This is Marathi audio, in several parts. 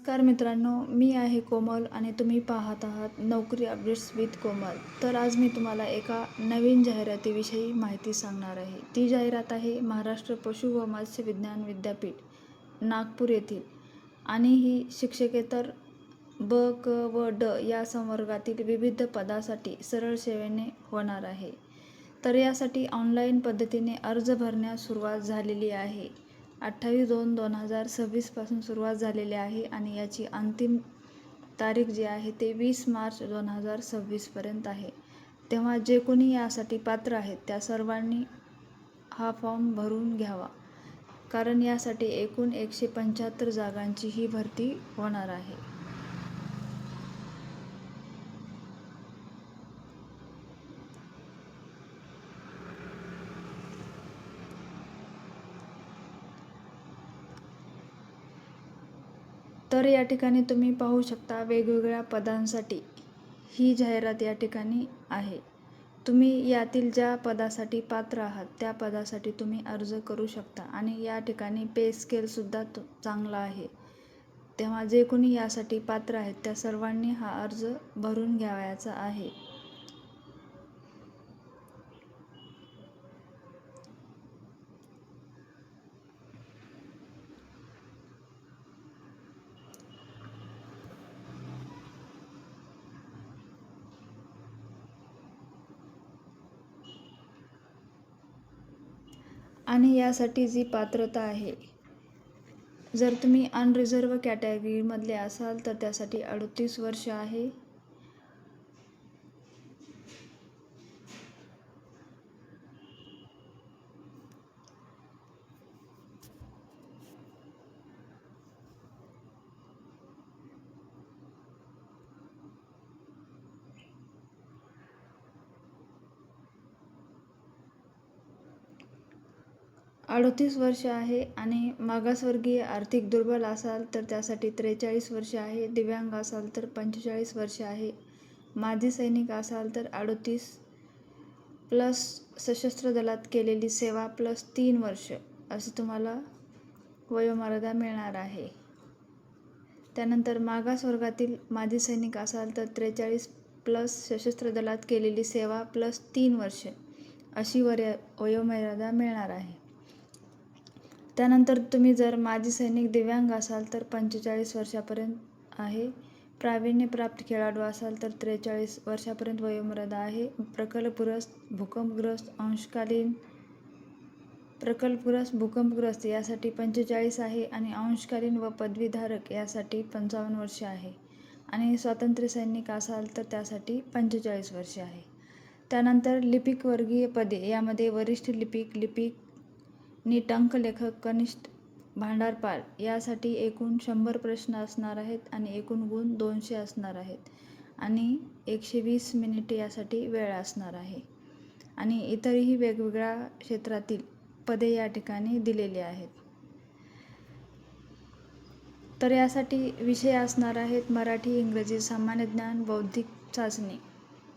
नमस्कार मित्रांनो, मी आहे कोमल आणि तुम्ही पाहत आहात नोकरी अपडेट्स विथ कोमल. तर आज मी तुम्हाला एका नवीन जाहिरातीविषयी माहिती सांगणार आहे. ती जाहिरात आहे महाराष्ट्र पशु व मत्स्य विज्ञान विद्यापीठ नागपूर येथील आणि ही शिक्षकेतर ब, क व ड या संवर्गातील विविध पदासाठी सरळ सेवेने होणार आहे. तर यासाठी ऑनलाईन पद्धतीने अर्ज भरण्यास सुरुवात झालेली आहे. 28/2/2026 पासून सुरुवात झालेली आहे आणि याची अंतिम तारीख जी आहे ते 20 मार्च 2026 पर्यंत आहे. तेव्हा जे कोणी यासाठी पात्र आहेत त्या सर्वांनी हा फॉर्म भरून घ्यावा, कारण यासाठी एकूण 175 जागांची ही भरती होणार आहे. तर या ठिकाणी तुम्ही पाहू शकता वेगवेगळ्या पदांसाठी ही जाहिरात या ठिकाणी आहे. तुम्ही यातील ज्या पदासाठी पात्र आहात त्या पदासाठी तुम्ही अर्ज करू शकता आणि या ठिकाणी पे स्केलसुद्धा चांगला आहे. तेव्हा जे कोणी यासाठी पात्र आहेत त्या सर्वांनी हा अर्ज भरून घ्यावयाचा आहे. आणि यासाठी जी पात्रता आहे, जर तुम्ही अनरिझर्व कॅटेगरीमधले असाल तर त्यासाठी 38 वर्ष आहे. वर्ष आहे आणि मागासवर्गीय आर्थिक दुर्बल असाल तर त्यासाठी 43 वर्ष आहे. दिव्यांग असाल तर 45 वर्ष आहे. माजी सैनिक असाल तर 38 प्लस सशस्त्र दलात केलेली सेवा प्लस 3 वर्ष अशी तुम्हाला वयोमर्यादा मिळणार आहे. त्यानंतर मागासवर्गातील माजी सैनिक असाल तर 43 प्लस सशस्त्र दलात केलेली सेवा प्लस 3 वर्ष अशी वयोमर्यादा मिळणार आहे. त्यानंतर तुम्ही जर माजी सैनिक दिव्यांग असाल तर 45 वर्षापर्यंत आहे. प्रावीण्यप्राप्त खेळाडू असाल तर 43 वर्षापर्यंत वयोमर्यादा आहे. प्रकल्पग्रस्त यासाठी 45 आहे आणि अंशकालीन व पदवीधारक यासाठी 55 वर्ष आहे आणि स्वातंत्र्य सैनिक असाल तर त्यासाठी 45 वर्ष आहे. त्यानंतर लिपिक वर्गीय पदे यामध्ये वरिष्ठ लिपिक, टंकलेखक, कनिष्ठ भांडारपाल यासाठी एकूण 100 प्रश्न असणार आहेत आणि एकूण गुण 200 असणार आहेत आणि 120 मिनिटे यासाठी वेळ असणार आहे. आणि इतरही वेगवेगळ्या क्षेत्रातील पदे या ठिकाणी दिलेली आहेत. तर यासाठी विषय असणार आहेत मराठी, इंग्रजी, सामान्य ज्ञान, बौद्धिक चाचणी,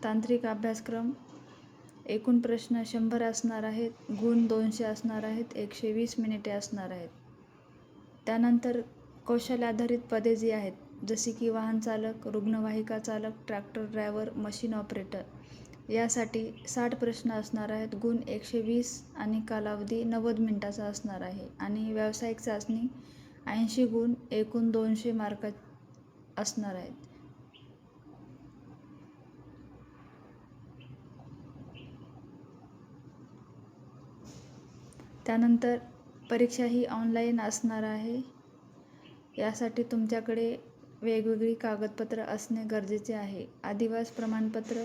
तांत्रिक अभ्यासक्रम. एकूण प्रश्न 100 असणार आहेत, गुण 200 असणार आहेत, 120 मिनिटे असणार आहेत. त्यानंतर कौशल्याधारित पदे जी आहेत जसे की वाहन चालक, रुग्णवाहिका चालक, ट्रॅक्टर ड्रायव्हर, मशीन ऑपरेटर यासाठी 60 प्रश्न असणार आहेत, गुण 120 आणि कालावधी 90 मिनिटाचा असणार आहे आणि व्यावसायिक चाचणी 80 गुण, एकूण 200 मार्क असणार आहेत. त्यानंतर परीक्षा ही ऑनलाईन असणार आहे. यासाठी तुमच्याकडे वेगवेगळी कागदपत्र असणे गरजेचे आहे. आदिवासी प्रमाणपत्र,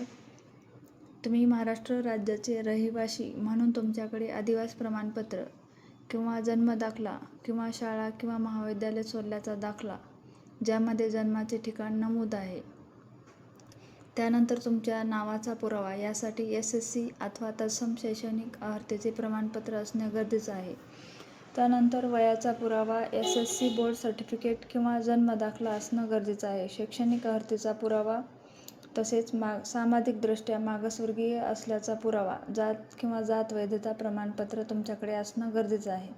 तुम्ही महाराष्ट्र राज्याचे रहिवासी म्हणून तुमच्याकडे आदिवासी प्रमाणपत्र किंवा जन्मदाखला किंवा शाळा किंवा महाविद्यालय सोडल्याचा दाखला ज्यामध्ये जन्माचे ठिकाण नमूद आहे. त्यानंतर तुमच्या नावाचा पुरावा यासाठी SSC अथवा तत्सम शैक्षणिक अर्हतेचे प्रमाणपत्र असणे गरजेचं आहे. त्यानंतर वयाचा पुरावा, SSC बोर्ड सर्टिफिकेट किंवा जन्मदाखला असणं गरजेचं आहे. शैक्षणिक अर्हतेचा पुरावा तसेच सामाजिकदृष्ट्या मागासवर्गीय असल्याचा पुरावा, जात वैधता प्रमाणपत्र तुमच्याकडे असणं गरजेचं आहे.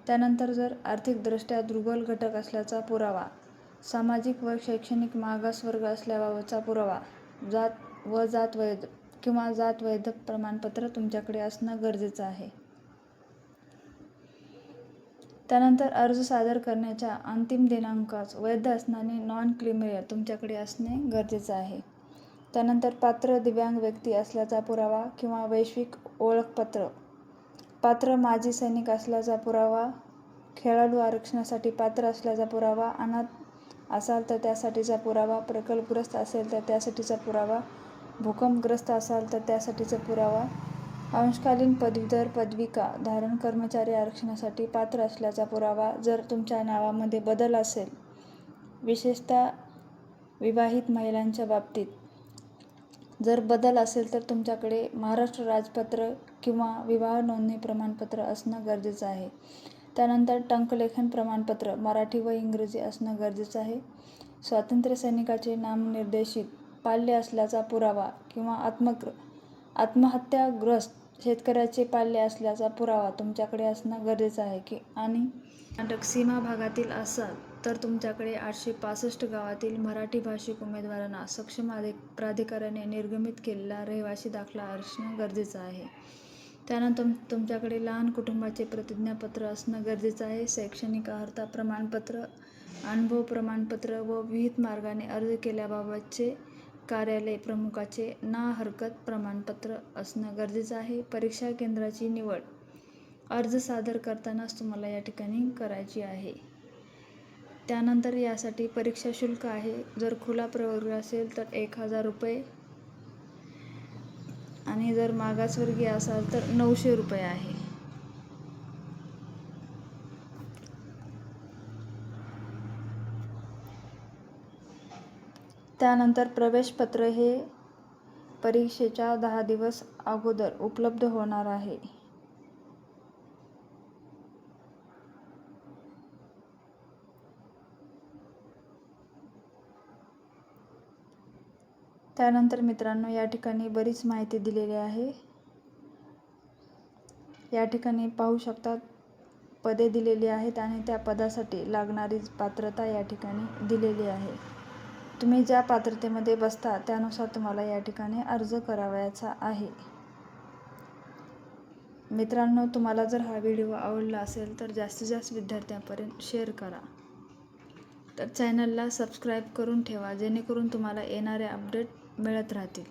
त्यानंतर जर आर्थिकदृष्ट्या दुर्बल घटक असल्याचा पुरावा सामाजिक व शैक्षणिक मागासवर्ग असल्याबाबतचा पुरावा, जात वैध किंवा जात वैध प्रमाणपत्र तुमच्याकडे असणं गरजेचं आहे. त्यानंतर अर्ज सादर करण्याच्या अंतिम दिनांकास वैध असणारी नॉन क्रिमिनल तुमच्याकडे असणे गरजेचं आहे. त्यानंतर पात्र दिव्यांग व्यक्ती असल्याचा पुरावा किंवा वैश्विक ओळखपत्र, पात्र माजी सैनिक असल्याचा पुरावा, खेळाडू आरक्षणासाठी पात्र असल्याचा पुरावा, अनाथ असाल तर त्यासाठीचा पुरावा, प्रकल्पग्रस्त असेल तर त्यासाठीचा पुरावा, भूकंपग्रस्त असाल तर त्यासाठीचा पुरावा, अंशकालीन पदवीधर पदविका धारण कर्मचारी आरक्षणासाठी पात्र असल्याचा पुरावा. जर तुमच्या नावामध्ये बदल असेल, विशेषतः विवाहित महिलांच्या बाबतीत जर बदल असेल तर तुमच्याकडे महाराष्ट्र राजपत्र किंवा विवाह नोंदणी प्रमाणपत्र असणं गरजेचं आहे. त्यानंतर टंकलेखन प्रमाणपत्र मराठी व इंग्रजी असणं गरजेचं आहे. स्वातंत्र्य सैनिकाचे नामनिर्देशित पाल्य असल्याचा पुरावा किंवा आत्महत्याग्रस्त शेतकऱ्याचे पाल्य असल्याचा पुरावा तुमच्याकडे असणं गरजेचं आहे आणि कर्नाटक सीमा भागातील असाल तर तुमच्याकडे 865 गावातील मराठी भाषिक उमेदवारांना सक्षम प्राधिकाऱ्याने निर्गमित केलेला रहिवासी दाखला असणं गरजेचं आहे. त्यानंतर तुमच्याकडे लहान कुटुंबाचे प्रतिज्ञापत्र असणं गरजेचं आहे. शैक्षणिक अर्हता प्रमाणपत्र, अनुभव प्रमाणपत्र व विहित मार्गाने अर्ज केल्याबाबतचे कार्यालय प्रमुखाचे ना हरकत प्रमाणपत्र असणं गरजेचं आहे. परीक्षा केंद्राची निवड अर्ज सादर करतानाच तुम्हाला या ठिकाणी करायची आहे. त्यानंतर यासाठी परीक्षा शुल्क आहे. जर खुला प्रवर्ग असेल तर 1000 रुपये आणि जर मागासवर्गीय असाल तर 900 रुपये आहे. त्यानंतर प्रवेशपत्र हे परीक्षेच्या 10 दिवस अगोदर उपलब्ध होणार आहे. त्यानंतर मित्रांनो, या ठिकाणी बरीच माहिती दिलेली आहे. या ठिकाणी पाहू शकतात पदे दिलेली आहेत आणि त्या पदासाठी लागणारी पात्रता या ठिकाणी दिलेली आहे. तुम्ही ज्या पात्रतेमध्ये बसता त्यानुसार तुम्हाला या ठिकाणी अर्ज करावयाचा आहे. मित्रांनो, तुम्हाला जर हा व्हिडिओ आवडला असेल तर जास्तीत जास्त विद्यार्थ्यांपर्यंत शेअर करा. तर चॅनलला सबस्क्राईब करून ठेवा जेणेकरून तुम्हाला येणारे अपडेट मिळत राहतील.